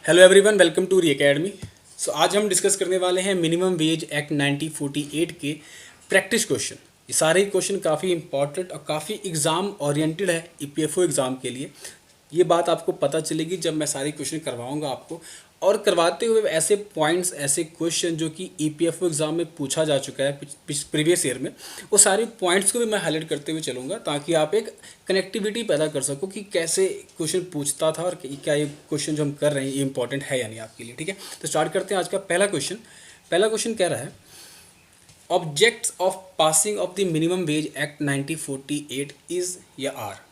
Hello everyone, welcome to Re academy. So आज हम discuss करने वाले हैं मिनिमम वेज एक्ट 1948 के प्रैक्टिस क्वेश्चन। ये सारे क्वेश्चन काफ़ी इंपॉर्टेंट और काफ़ी एग्ज़ाम ओरिएंटेड है ईपीएफओ एग्ज़ाम के लिए। ये बात आपको पता चलेगी जब मैं सारी क्वेश्चन करवाऊंगा आपको, और करवाते हुए ऐसे पॉइंट्स, ऐसे क्वेश्चन जो कि ईपीएफओ एग्ज़ाम में पूछा जा चुका है प्रीवियस ईयर में, वो सारे पॉइंट्स को भी मैं हाईलाइट करते हुए चलूँगा ताकि आप एक कनेक्टिविटी पैदा कर सको कि कैसे क्वेश्चन पूछता था और क्या ये क्वेश्चन जो हम कर रहे हैं ये इंपॉर्टेंट है या नहीं आपके लिए। ठीक है, तो स्टार्ट करते हैं आज का पहला क्वेश्चन। पहला क्वेश्चन कह रहा है, objects of passing of the minimum wage act 1948 is या आर।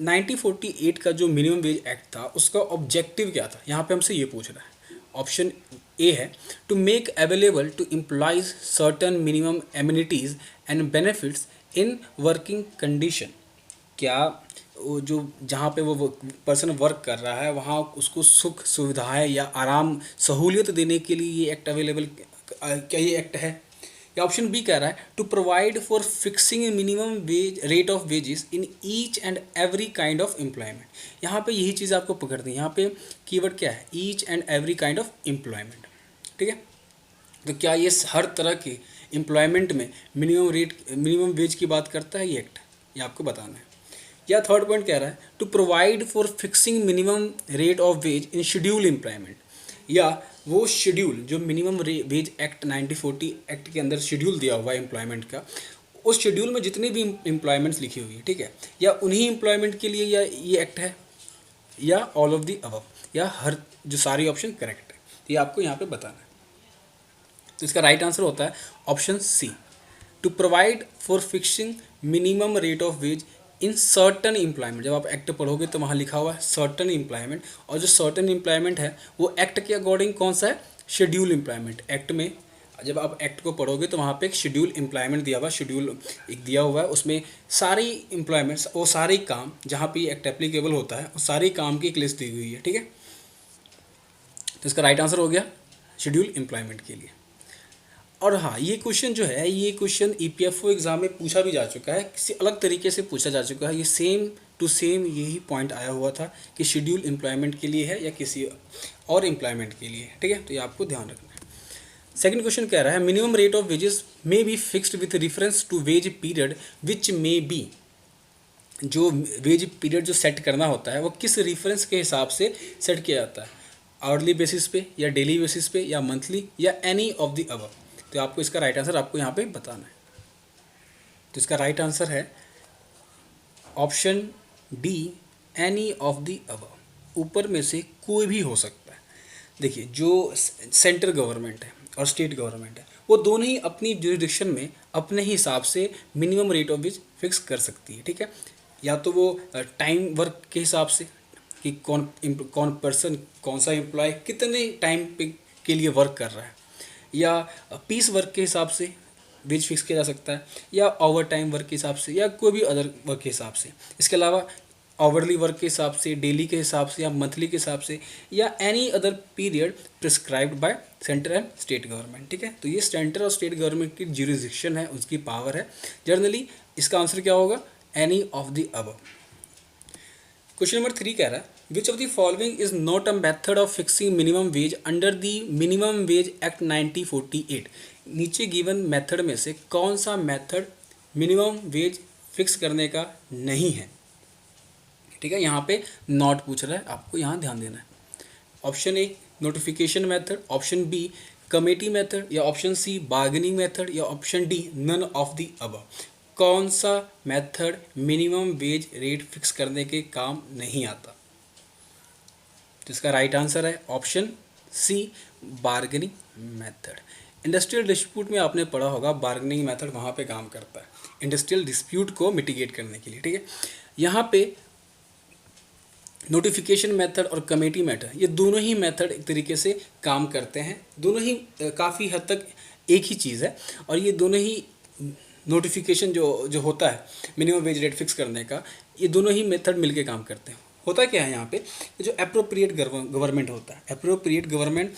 1948 का जो मिनिमम वेज एक्ट था उसका ऑब्जेक्टिव क्या था, यहाँ पे हमसे ये पूछ रहा है। ऑप्शन ए है to make available to employees certain minimum amenities and benefits in working condition. क्या वो जो जहाँ पे वो पर्सन वर्क कर रहा है वहाँ उसको सुख सुविधाएं या आराम सहूलियत देने के लिए ये एक्ट अवेलेबल, क्या ये एक्ट है। या ऑप्शन बी कह रहा है to provide for fixing minimum wage rate of wages in each and every kind of employment. यहाँ पे यही चीज़ आपको पकड़नी है। यहाँ पे कीवर्ड क्या है, each and every kind of employment. ठीक है, तो क्या ये हर तरह के एम्प्लॉयमेंट में मिनिमम वेज की बात करता है ये एक्ट, ये आपको बताना है। या थर्ड पॉइंट कह रहा है to provide for fixing minimum rate of wage in schedule employment, या वो शेड्यूल जो मिनिमम वेज एक्ट 1940 एक्ट के अंदर शेड्यूल दिया हुआ है एम्प्लॉयमेंट का, उस शेड्यूल में जितनी भी एम्प्लॉयमेंट्स लिखी हुई है, ठीक है, या उन्हीं एम्प्लॉयमेंट के लिए या ये एक्ट है, या ऑल ऑफ द अबव, या हर, जो सारी ऑप्शन करेक्ट है। तो ये आपको यहाँ पे बताना है। तो इसका राइट आंसर होता है option C, to provide for fixing minimum rate of wage in certain employment. जब आप एक्ट पढ़ोगे तो वहाँ लिखा हुआ है सर्टन एम्प्लॉयमेंट, और जो सर्टन एम्प्लॉयमेंट है वो एक्ट के अकॉर्डिंग कौन सा है, शेड्यूल एम्प्लॉयमेंट। एक्ट में जब आप एक्ट को पढ़ोगे तो वहाँ पे एक शेड्यूल एम्प्लॉयमेंट दिया हुआ है, शेड्यूल एक दिया हुआ है, उसमें सारी एम्प्लॉयमेंट्स, वो सारे काम जहाँ पे एक्ट एप्लीकेबल होता है, उस सारे काम की एक लिस्ट दी हुई है। ठीक है, तो इसका राइट आंसर हो गया शेड्यूल एम्प्लॉयमेंट के लिए। और हाँ, ये क्वेश्चन जो है, ये क्वेश्चन ईपीएफओ एग्ज़ाम में पूछा भी जा चुका है, किसी अलग तरीके से पूछा जा चुका है। ये सेम टू सेम यही पॉइंट आया हुआ था कि शेड्यूल एम्प्लॉयमेंट के लिए है या किसी और एम्प्लॉयमेंट के लिए। ठीक है, तो ये आपको ध्यान रखना है। सेकंड क्वेश्चन कह रहा है, minimum rate of wages may be fixed with reference to wage period which may be. जो वेज पीरियड जो सेट करना होता है वो किस रेफरेंस के हिसाब से सेट किया जाता है, आवरली बेसिस पे या डेली बेसिस पे या मंथली या एनी ऑफ द अबव। तो आपको इसका राइट आंसर आपको यहाँ पे बताना है। तो इसका राइट आंसर है option D, any of the above. ऊपर में से कोई भी हो सकता है। देखिए, जो सेंट्रल गवर्नमेंट है और स्टेट गवर्नमेंट है वो दोनों ही अपनी जुरिडिक्शन में अपने ही हिसाब से minimum rate of veg fix कर सकती है। ठीक है, या तो वो टाइम वर्क के हिसाब से कि कौन पर्सन, कौन सा एम्प्लॉय कितने टाइम के लिए वर्क कर रहा है, या पीस वर्क के हिसाब से वेज फिक्स किया जा सकता है, या ओवर टाइम वर्क के हिसाब से, या कोई भी अदर वर्क के हिसाब से। इसके अलावा आवरली वर्क के हिसाब से, डेली के हिसाब से, या मंथली के हिसाब से, या any other period prescribed by central and state government. ठीक है, तो ये सेंट्रल और स्टेट गवर्नमेंट की ज्यूरिसडिक्शन है, उसकी पावर है। जनरली इसका आंसर क्या होगा, any of the above. Question number 3 कह रहा है, विच of the following is not a method of fixing minimum veg under the minimum wage act 1948। नीचे गिवन मेथड में से कौन सा मेथड मिनिमम वेज फिक्स करने का नहीं है। ठीक है, यहाँ पे नॉट पूछ रहा है, आपको यहाँ ध्यान देना है। Option A notification method, option B committee method, या ऑप्शन सी बार्गेनिंग मेथड, या option D none of the above. कौन सा method minimum wage rate fix करने के काम नहीं आता। तो इसका राइट आंसर है option C, bargaining method. Industrial dispute में आपने पढ़ा होगा, बार्गेनिंग मेथड वहाँ पे काम करता है इंडस्ट्रियल डिस्प्यूट को मिटिगेट करने के लिए। ठीक है, यहाँ पे नोटिफिकेशन मेथड और कमेटी मेथड, ये दोनों ही मेथड एक तरीके से काम करते हैं। दोनों ही काफ़ी हद तक एक ही चीज़ है, और ये दोनों ही नोटिफिकेशन जो होता है मिनिमम वेज रेट फिक्स करने का, ये दोनों ही मेथड मिलके काम करते हैं। होता क्या है यहाँ पे, जो अप्रोप्रिएट गवर्नमेंट होता है, अप्रोप्रिएट गवर्नमेंट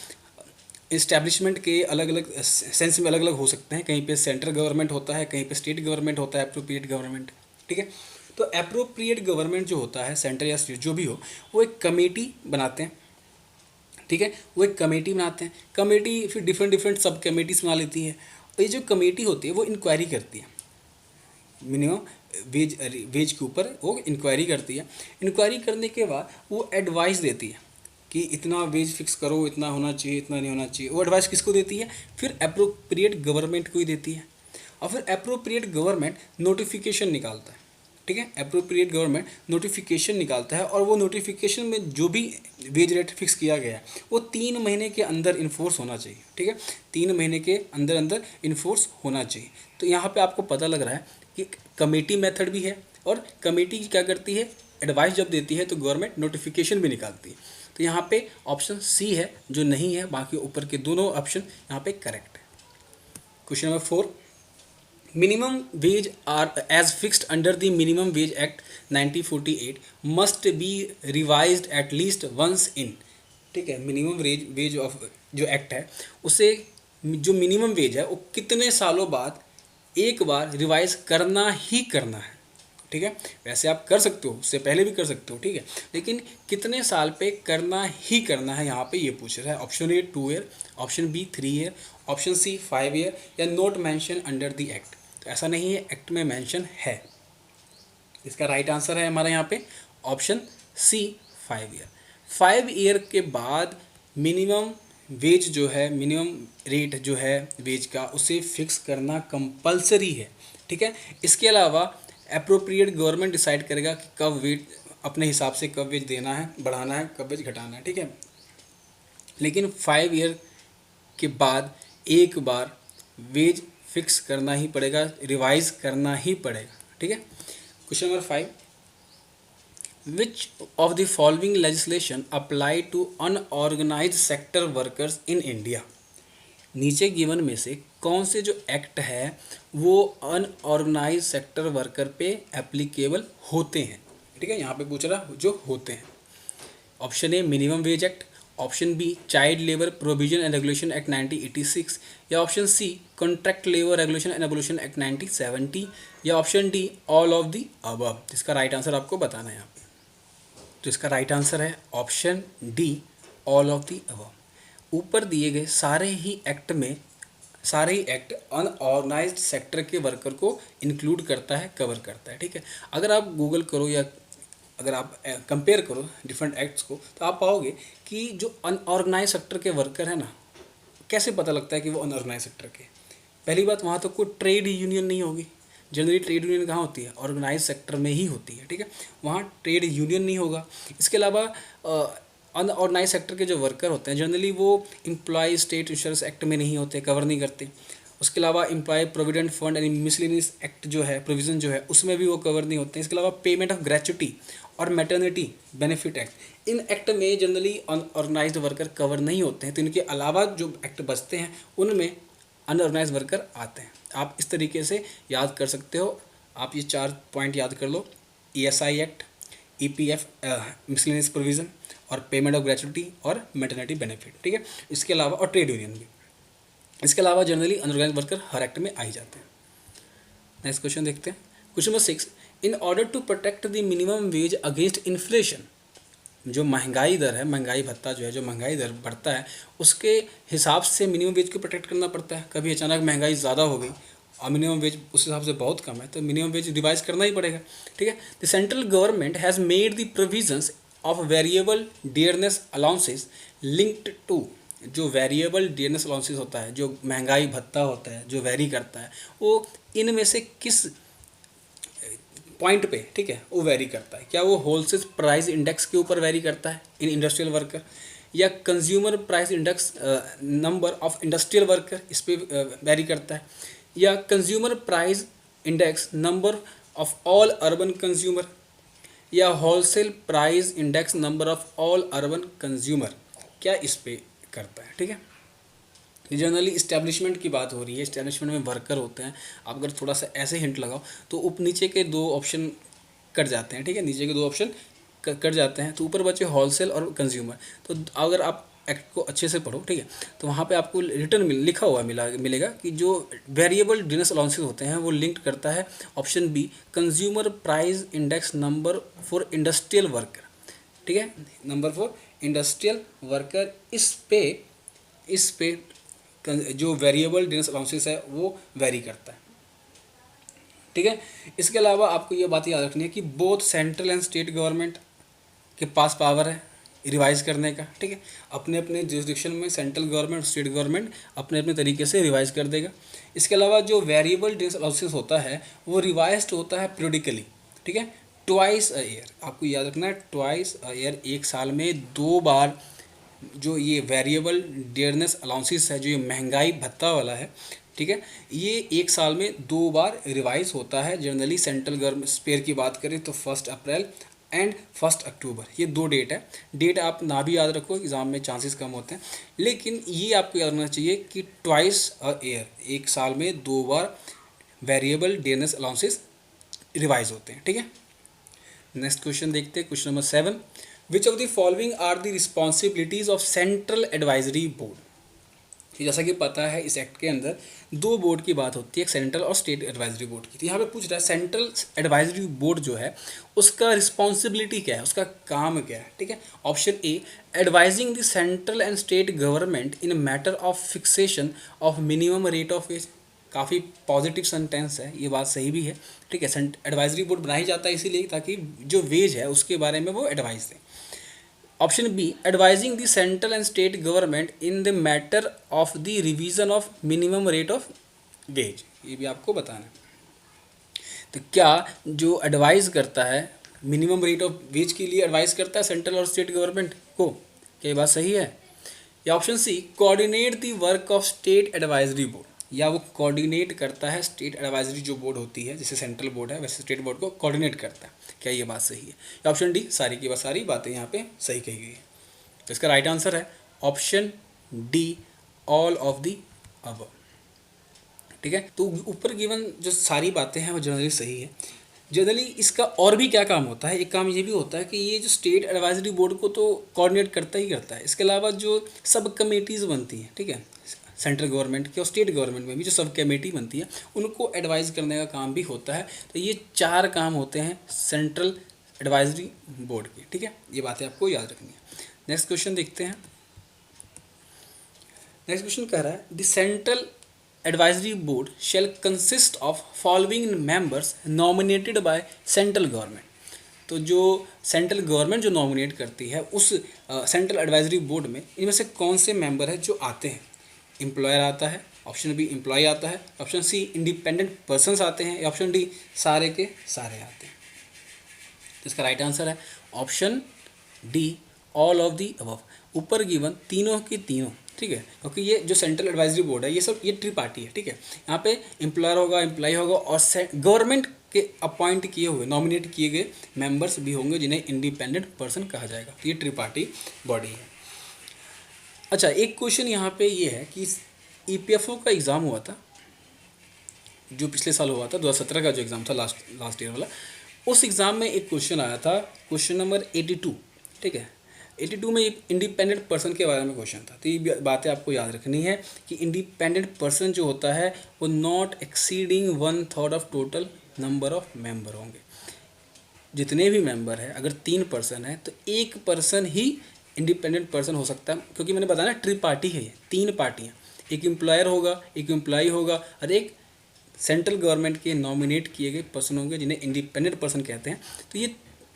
इस्टेब्लिशमेंट के अलग अलग सेंस में अलग अलग हो सकते हैं। कहीं पे सेंट्रल गवर्नमेंट होता है, कहीं पे स्टेट गवर्नमेंट होता है, अप्रोप्रिएट गवर्नमेंट। ठीक है, तो अप्रोप्रिएट गवर्नमेंट जो होता है, सेंट्रल या स्टेट जो भी हो, वो एक कमेटी बनाते हैं ठीक है। वो एक कमेटी बनाते हैं, कमेटी फिर डिफरेंट डिफरेंट सब कमेटीज बना लेती है, और ये जो कमेटी होती है वो इंक्वायरी करती है मिनिमम वेज के ऊपर, वो इंक्वायरी करती है। इंक्वायरी करने के बाद वो एडवाइस देती है कि इतना वेज फिक्स करो, इतना होना चाहिए, इतना नहीं होना चाहिए। वो एडवाइस किसको देती है? फिर अप्रोप्रिएट गवर्नमेंट को ही देती है, और फिर अप्रोप्रिएट गवर्नमेंट नोटिफिकेशन निकालता है, ठीक है। अप्रोप्रिएट गवर्नमेंट नोटिफिकेशन निकालता है, और वो नोटिफिकेशन में जो भी वेज रेट फिक्स किया गया है वो 3 महीने के अंदर इन्फोर्स होना चाहिए, ठीक है। 3 महीने के अंदर अंदर इन्फोर्स होना चाहिए। तो यहाँ पे आपको पता लग रहा है कि कमेटी मेथड भी है, और कमेटी क्या करती है, एडवाइस जब देती है तो गवर्नमेंट नोटिफिकेशन भी निकालती है। तो यहाँ पे ऑप्शन सी है जो नहीं है, बाकी ऊपर के दोनों ऑप्शन यहाँ पे करेक्ट है। Question number 4, minimum wage are as fixed under the minimum wage act 1948 must be revised at least once in, ठीक है। मिनिमम वेज ऑफ जो एक्ट है उसे, जो मिनिमम वेज है वो कितने सालों बाद एक बार रिवाइज करना ही करना है, ठीक है। वैसे आप कर सकते हो, उससे पहले भी कर सकते हो, ठीक है, लेकिन कितने साल पे करना ही करना है यहाँ पे ये पूछ रहा है। Option A 2 year, option B 3 year, option C 5 year, या not mention under the act. तो ऐसा नहीं है, एक्ट में मेंशन है। इसका राइट आंसर है हमारा यहाँ पे ऑप्शन सी 5 ईयर। 5 ईयर के बाद मिनिमम वेज जो है, मिनिमम रेट जो है वेज का, उसे फिक्स करना कंपलसरी है, ठीक है। इसके अलावा अप्रोप्रिएट गवर्नमेंट डिसाइड करेगा कि कब वेज, अपने हिसाब से कब वेज देना है, बढ़ाना है, कब वेज घटाना है, ठीक है। लेकिन 5 ईयर के बाद एक बार वेज फिक्स करना ही पड़ेगा, रिवाइज करना ही पड़ेगा, ठीक है। Question number 5, which of the following legislation apply to unorganised sector workers in India. नीचे गिवन में से कौन से जो एक्ट है वो अनऑर्गेनाइज्ड सेक्टर वर्कर पे एप्लीकेबल होते हैं, ठीक है। यहाँ पे पूछ रहा जो होते हैं। Option A minimum wage act, option B child labour provision and regulation act 1986, या option C contract labour regulation and abolition act 1970, या option D all of the above. इसका राइट आंसर आपको बताना है यहाँ पे। तो इसका राइट आंसर है option D all of the above. ऊपर दिए गए सारे ही एक्ट अनऑर्गेनाइज्ड सेक्टर के वर्कर को इंक्लूड करता है, कवर करता है, ठीक है। अगर आप गूगल करो या अगर आप कंपेयर करो डिफरेंट एक्ट्स को, तो आप पाओगे कि जो अनऑर्गेनाइज सेक्टर के वर्कर है ना, कैसे पता लगता है कि वो अनऑर्गेनाइज सेक्टर के। पहली बात, वहाँ तो कोई ट्रेड यूनियन नहीं होगी। जनरली ट्रेड यूनियन कहाँ होती है? ऑर्गेनाइज सेक्टर में ही होती है, ठीक है। वहाँ ट्रेड यूनियन नहीं होगा। इसके अलावा अनऑर्गेनाइज सेक्टर के जो वर्कर होते हैं जनरली वो एम्प्लॉय स्टेट इंश्योरेंस एक्ट में नहीं होते, कवर नहीं करते। उसके अलावा एम्प्लॉय प्रोविडेंट फंड यानी मिसलेनियस एक्ट जो है, प्रोविज़न जो है, उसमें भी वो कवर नहीं होते। इसके अलावा पेमेंट ऑफ ग्रेचुटी और maternity benefit act, in act में जनरली अनऑर्गेनाइज्ड वर्कर कवर नहीं होते हैं। तो इनके अलावा जो एक्ट बचते हैं उनमें अनऑर्गेनाइज वर्कर आते हैं। आप इस तरीके से याद कर सकते हो। आप ये 4 पॉइंट याद कर लो, ESI act, EPF miscellaneous provision, और पेमेंट ऑफ ग्रेचुटी और मैटरनिटी बेनिफिट, ठीक है। इसके अलावा और ट्रेड यूनियन भी। इसके अलावा जनरली अनऑर्गेनाइज वर्कर हर एक्ट में आ ही जाते हैं। नेक्स्ट क्वेश्चन देखते हैं। Question number 6, in order to protect the minimum wage against inflation, जो महंगाई दर है, महंगाई भत्ता जो है, जो महंगाई दर बढ़ता है उसके हिसाब से मिनिमम वेज को प्रोटेक्ट करना पड़ता है। कभी अचानक महंगाई ज़्यादा हो गई और मिनिमम वेज उस हिसाब से बहुत कम है, तो मिनिमम वेज रिवाइज करना ही पड़ेगा, ठीक है। The central government has made the provisions of variable dearness allowances linked to, जो वेरिएबल डियरनेस अलाउंसेस होता है, जो महंगाई भत्ता होता है, जो वेरी करता है, वो इनमें से किस पॉइंट पे, ठीक है, वो वेरी करता है? क्या वो होलसेल प्राइस इंडेक्स के ऊपर वेरी करता है इन इंडस्ट्रियल वर्कर, या consumer price index number of industrial worker इस पे वेरी करता है, या consumer price index number of all urban consumer, या wholesale price index number of all urban consumer, क्या इस पे करता है, ठीक है। जनरली इस्टेब्लिशमेंट की बात हो रही है, इस्टेब्लिशमेंट में वर्कर होते हैं। आप अगर थोड़ा सा ऐसे हिंट लगाओ तो नीचे के 2 ऑप्शन कट जाते हैं, ठीक है, नीचे के 2 ऑप्शन कट जाते हैं, तो ऊपर बचे होलसेल और कंज्यूमर। तो अगर आप एक्ट को अच्छे से पढ़ो, ठीक है, तो वहाँ पे आपको रिटर्न लिखा हुआ मिलेगा कि जो वेरिएबल डियरनेस अलाउंसेस होते हैं वो लिंक्ड करता है option B consumer price index number for industrial worker, ठीक है, नंबर फॉर इंडस्ट्रियल वर्कर इस पे जो वेरिएबल डिनर्स अलाउंसेस है वो वेरी करता है, ठीक है। इसके अलावा आपको ये बात याद रखनी है कि both central and state government के पास पावर है रिवाइज करने का, ठीक है। अपने अपने जुरिस्डिक्शन में सेंट्रल गवर्नमेंट और स्टेट गवर्नमेंट अपने अपने तरीके से रिवाइज कर देगा। इसके अलावा जो वेरिएबल डिनर्स अलाउंसेस होता है वो रिवाइज्ड होता है पीरियडिकली, ठीक है, ट्वाइस अ ईयर। आपको याद रखना है ट्वाइस अ ईयर, एक साल में 2 बार जो ये वेरिएबल डियरनेस अलाउंसेस है, जो ये महंगाई भत्ता वाला है, ठीक है, ये एक साल में 2 बार रिवाइज होता है। जनरली सेंट्रल गवर्नमेंट स्पेयर की बात करें तो 1 अप्रैल एंड 1 अक्टूबर, ये 2 डेट है। डेट आप ना भी याद रखो, एग्ज़ाम में चांसेस कम होते हैं, लेकिन ये आपको याद रखना चाहिए कि ट्वाइस अ ईयर, एक साल में 2 बार वेरिएबल डियरनेस अलाउंसेस रिवाइज होते हैं, ठीक है। नेक्स्ट क्वेश्चन देखते हैं, question number 7, which of the following are the responsibilities of central advisory board. जैसा कि पता है इस एक्ट के अंदर 2 बोर्ड की बात होती है, एक सेंट्रल और स्टेट एडवाइजरी बोर्ड की। तो यहाँ पे पूछ रहा है सेंट्रल एडवाइजरी बोर्ड जो है उसका रिस्पॉन्सिबिलिटी क्या है, उसका काम क्या है, ठीक है। Option A, advising the central and state government in matter of fixation of minimum rate of veg. काफ़ी पॉजिटिव सेंटेंस है, ये बात सही भी है, ठीक है। एडवाइजरी बोर्ड बनाई जाता है इसीलिए ताकि जो वेज है उसके बारे में वो एडवाइस दें। Option B, advising the central and state government in the matter of the revision of minimum rate of wage, ये भी आपको बताना है। तो क्या जो एडवाइस करता है मिनिमम रेट ऑफ वेज के लिए एडवाइस करता है सेंट्रल और स्टेट गवर्नमेंट को, क्या ये बात सही है? या option C, coordinate the work of state advisory board, या वो कोऑर्डिनेट करता है स्टेट एडवाइजरी जो बोर्ड होती है, जैसे सेंट्रल बोर्ड है वैसे स्टेट बोर्ड को कोऑर्डिनेट करता है, क्या ये बात सही है? या ऑप्शन डी, सारी की सारी बातें यहाँ पे सही कही गई है। तो इसका राइट आंसर है option D, all of the above, ठीक है। तो ऊपर गिवन जो सारी बातें हैं वो जनरली सही है। जनरली इसका और भी क्या काम होता है, एक काम ये भी होता है कि ये जो स्टेट एडवाइजरी बोर्ड को तो कोऑर्डिनेट करता ही करता है, इसके अलावा जो सब कमेटीज़ बनती हैं, ठीक है, सेंट्रल गवर्नमेंट की और स्टेट गवर्नमेंट में भी जो सब कमेटी बनती है उनको एडवाइज़ करने का काम भी होता है। तो ये 4 काम होते हैं सेंट्रल एडवाइजरी बोर्ड के, ठीक है, ये बातें आपको याद रखनी है। नेक्स्ट क्वेश्चन देखते हैं। नेक्स्ट क्वेश्चन कह रहा है the central advisory board shall consist of following members nominated by central government. तो जो सेंट्रल गवर्नमेंट जो नॉमिनेट करती है उस सेंट्रल एडवाइजरी बोर्ड में इनमें से कौन से मेंबर हैं जो आते हैं? एम्प्लॉयर आता है, ऑप्शन बी एम्प्लॉय आता है, ऑप्शन सी इंडिपेंडेंट पर्सनस आते हैं, या ऑप्शन डी सारे के सारे आते हैं। तो इसका राइट आंसर है option D, all of the above. ऊपर गिवन तीनों की तीनों, ठीक है, क्योंकि ये जो सेंट्रल एडवाइजरी बोर्ड है ये सब ये ट्रिपार्टी है, ठीक है। यहाँ पे एम्प्लॉयर होगा, एम्प्लॉय होगा और गवर्नमेंट के अपॉइंट किए हुए नॉमिनेट किए गए मेंबर्स भी होंगे जिन्हें इंडिपेंडेंट पर्सन कहा जाएगा। तो ये ट्रिपार्टी बॉडी है। अच्छा, एक क्वेश्चन यहाँ पे ये है कि ईपीएफओ का एग्ज़ाम हुआ था जो पिछले साल हुआ था, 2017 का जो एग्ज़ाम था लास्ट ईयर वाला, उस एग्ज़ाम में एक क्वेश्चन आया था, क्वेश्चन नंबर 82, ठीक है। 82 में एक इंडिपेंडेंट पर्सन के बारे में क्वेश्चन था। तो ये बातें आपको याद रखनी है कि इंडिपेंडेंट पर्सन जो होता है वो not exceeding 1/3 of total number of member होंगे। जितने भी मेंबर हैं अगर 3 पर्सन है तो 1 पर्सन ही इंडिपेंडेंट पर्सन हो सकता है, क्योंकि मैंने बताया ना ट्रिपार्टी है ये, 3 पार्टियाँ, एक एम्प्लॉयर होगा, एक एम्प्लॉई होगा और एक सेंट्रल गवर्नमेंट के नॉमिनेट किए गए पर्सन होंगे जिन्हें इंडिपेंडेंट पर्सन कहते हैं। तो ये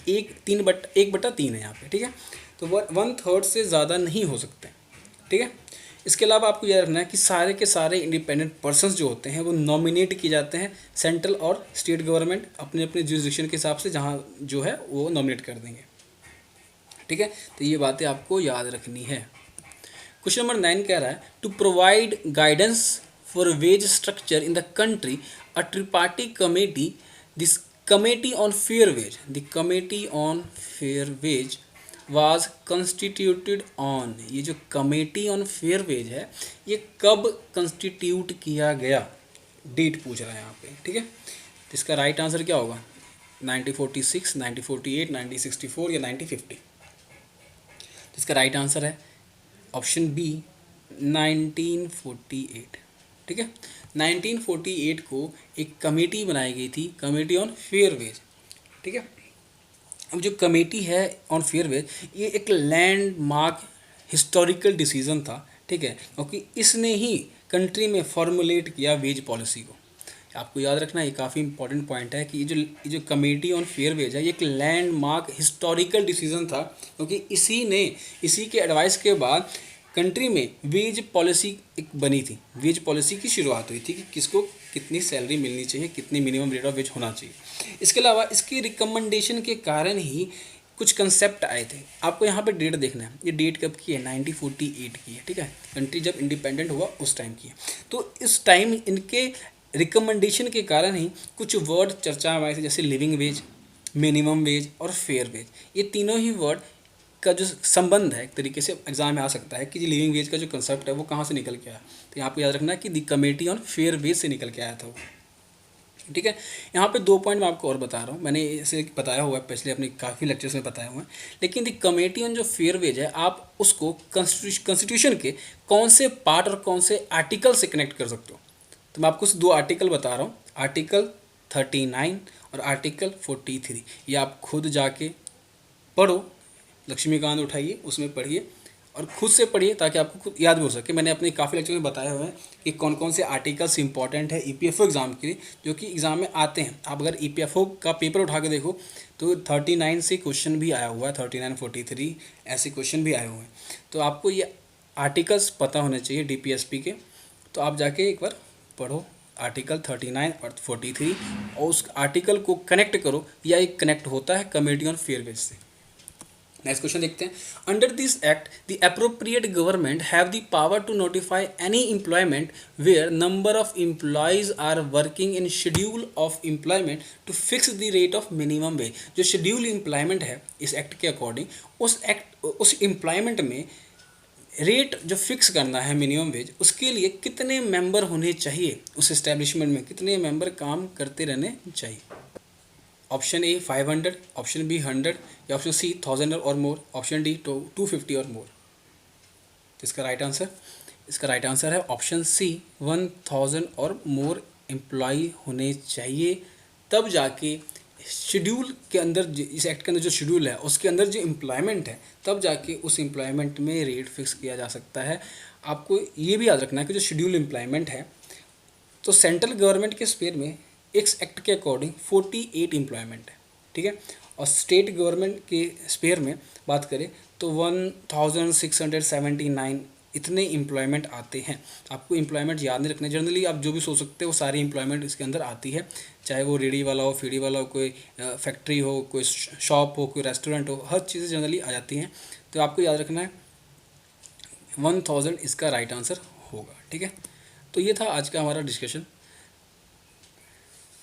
1/3 है यहाँ पे, ठीक है। तो 1/3 से ज़्यादा नहीं हो सकते, ठीक है। इसके अलावा आपको याद रखना है कि सारे के सारे इंडिपेंडेंट पर्सन्स जो होते हैं वो नॉमिनेट किए जाते हैं सेंट्रल और स्टेट गवर्नमेंट अपने अपने जुरिस्डिक्शन के हिसाब से, जहाँ जो है वो नॉमिनेट कर देंगे, ठीक है। तो ये बातें आपको याद रखनी है। क्वेश्चन नंबर 9 कह रहा है to provide guidance for wage structure in the country a tripartite committee, this committee on fair wage, the committee on fair wage was constituted on. ये जो कमेटी ऑन फेयर वेज है ये कब constitute किया गया, डेट पूछ रहा है यहाँ पे, ठीक है। तो इसका राइट आंसर क्या होगा? 1946, 1948, 1964 या 1950? तो इसका राइट आंसर है ऑप्शन बी, 1948, ठीक है। 1948 को एक कमेटी बनाई गई थी, कमेटी ऑन फेयर वेज, ठीक है। अब जो कमेटी है ऑन फेयर वेज, ये एक लैंडमार्क हिस्टोरिकल डिसीजन था, ठीक है, क्योंकि इसने ही कंट्री में फॉर्मुलेट किया वेज पॉलिसी को। आपको याद रखना, ये काफ़ी इंपॉर्टेंट पॉइंट है कि ये जो कमेटी ऑन फेयर वेज है, ये एक लैंडमार्क हिस्टोरिकल डिसीजन था, क्योंकि इसी के एडवाइस के बाद कंट्री में वेज पॉलिसी एक बनी थी। वेज पॉलिसी की शुरुआत हुई थी कि किसको कितनी सैलरी मिलनी चाहिए, कितनी मिनिमम रेट ऑफ वेज होना चाहिए। इसके अलावा इसकी रिकमेंडेशन के कारण ही कुछ कंसेप्ट आए थे। आपको यहाँ पे डेट देखना है, ये डेट कब की है, 1948 की है, ठीक है, कंट्री जब इंडिपेंडेंट हुआ उस टाइम की है। तो इस टाइम इनके रिकमेंडेशन के कारण ही कुछ वर्ड चर्चा में आए थे, जैसे लिविंग वेज, मिनिमम वेज और फेयर वेज। ये तीनों ही वर्ड का जो संबंध है एक तरीके से एग्जाम में आ सकता है कि लिविंग वेज का जो कंसेप्ट है वो कहाँ से निकल के आया। तो यहाँ पे याद रखना है कि the committee on fair wage से निकल के आया था वो, ठीक है। यहाँ पे 2 पॉइंट मैं आपको और बता रहा हूँ, मैंने इसे बताया हुआ है पिछले अपने काफ़ी लेक्चर्स में बताया हुआ है, लेकिन द कमेटी ऑन जो फेयर वेज है, आप उसको कॉन्स्टिट्यूशन के कौन से पार्ट और कौन से आर्टिकल से कनेक्ट कर सकते हो। तो मैं आपको 2 आर्टिकल बता रहा हूँ, आर्टिकल 39 और आर्टिकल 43। ये आप खुद जाके पढ़ो, लक्ष्मीकांत उठाइए, उसमें पढ़िए और खुद से पढ़िए ताकि आपको खुद याद भी हो सके। मैंने अपने काफ़ी लेक्चर में बताए हुए हैं कि कौन कौन से आर्टिकल्स इंपॉर्टेंट है ईपीएफओ एग्ज़ाम के लिए, जो कि एग्ज़ाम में आते हैं। आप अगर ईपीएफओ का पेपर उठा के देखो तो 39 से क्वेश्चन भी आया हुआ है, 39, 43 ऐसे क्वेश्चन भी आए हुए हैं। तो आपको ये आर्टिकल्स पता होने चाहिए डीपीएसपी के। तो आप जाके एक बार पढ़ो आर्टिकल 39 और 43 और उस आर्टिकल को कनेक्ट करो, या एक कनेक्ट होता है कमेटी ऑन फेयर वेज से। नेक्स्ट क्वेश्चन देखते हैं। Under this act the appropriate government have the power to notify any employment where number of employees are working in schedule of employment to fix the rate of minimum wage. जो schedule employment है इस act के according, उस employment में rate जो fix करना है minimum wage, उसके लिए कितने मेंबर होने चाहिए, उस एस्टेब्लिशमेंट में कितने मेंबर काम करते रहने चाहिए। ऑप्शन ए 500, ऑप्शन बी 100, या ऑप्शन सी 1000 और मोर, ऑप्शन डी 250 और मोर। तो इसका राइट आंसर है ऑप्शन सी 1000 और मोर एम्प्लॉय होने चाहिए। तब जाके शेड्यूल के अंदर, इस एक्ट के अंदर जो शेड्यूल है उसके अंदर जो एम्प्लॉयमेंट है, तब जाके उस एम्प्लॉयमेंट में रेट फिक्स किया जा सकता है। आपको ये भी याद रखना है कि जो शेड्यूल एम्प्लॉयमेंट है, तो सेंट्रल गवर्नमेंट के स्पेयर में इस एक्ट के अकॉर्डिंग 48 एम्प्लॉयमेंट है, ठीक है, और स्टेट गवर्नमेंट के स्पेयर में बात करें तो 1679 इतने एम्प्लॉयमेंट आते हैं। आपको एम्प्लॉयमेंट याद नहीं रखना, जनरली आप जो भी सोच सकते हो वो सारी एम्प्लॉयमेंट इसके अंदर आती है, चाहे वो रेडी वाला हो, फीडी वाला हो, कोई फैक्ट्री हो, कोई शॉप हो, कोई रेस्टोरेंट हो, हर चीज़ें जनरली आ जाती हैं। तो आपको याद रखना है 1000 इसका राइट आंसर होगा, ठीक है। तो ये था आज का हमारा डिस्कशन।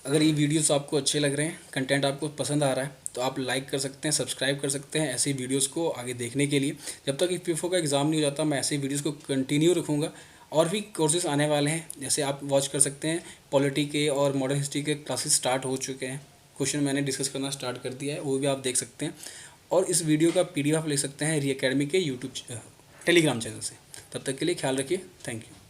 अगर ये वीडियोस आपको अच्छे लग रहे हैं, कंटेंट आपको पसंद आ रहा है, तो आप लाइक कर सकते हैं, सब्सक्राइब कर सकते हैं ऐसे वीडियोस को आगे देखने के लिए। जब तक ईपीएफओ का एग्ज़ाम नहीं हो जाता, मैं ऐसे वीडियोस को कंटिन्यू रखूँगा। और भी कोर्सेज आने वाले हैं, जैसे आप वॉच कर सकते हैं, पॉलिटी के और मॉडर्न हिस्ट्री के क्लासेस स्टार्ट हो चुके हैं, क्वेश्चन मैंने डिस्कस करना स्टार्ट कर दिया है, वो भी आप देख सकते हैं। और इस वीडियो का PDF आप ले सकते हैं री अकेडमी के यूट्यूब टेलीग्राम चैनल से। तब तक के लिए ख्याल रखिए, थैंक यू।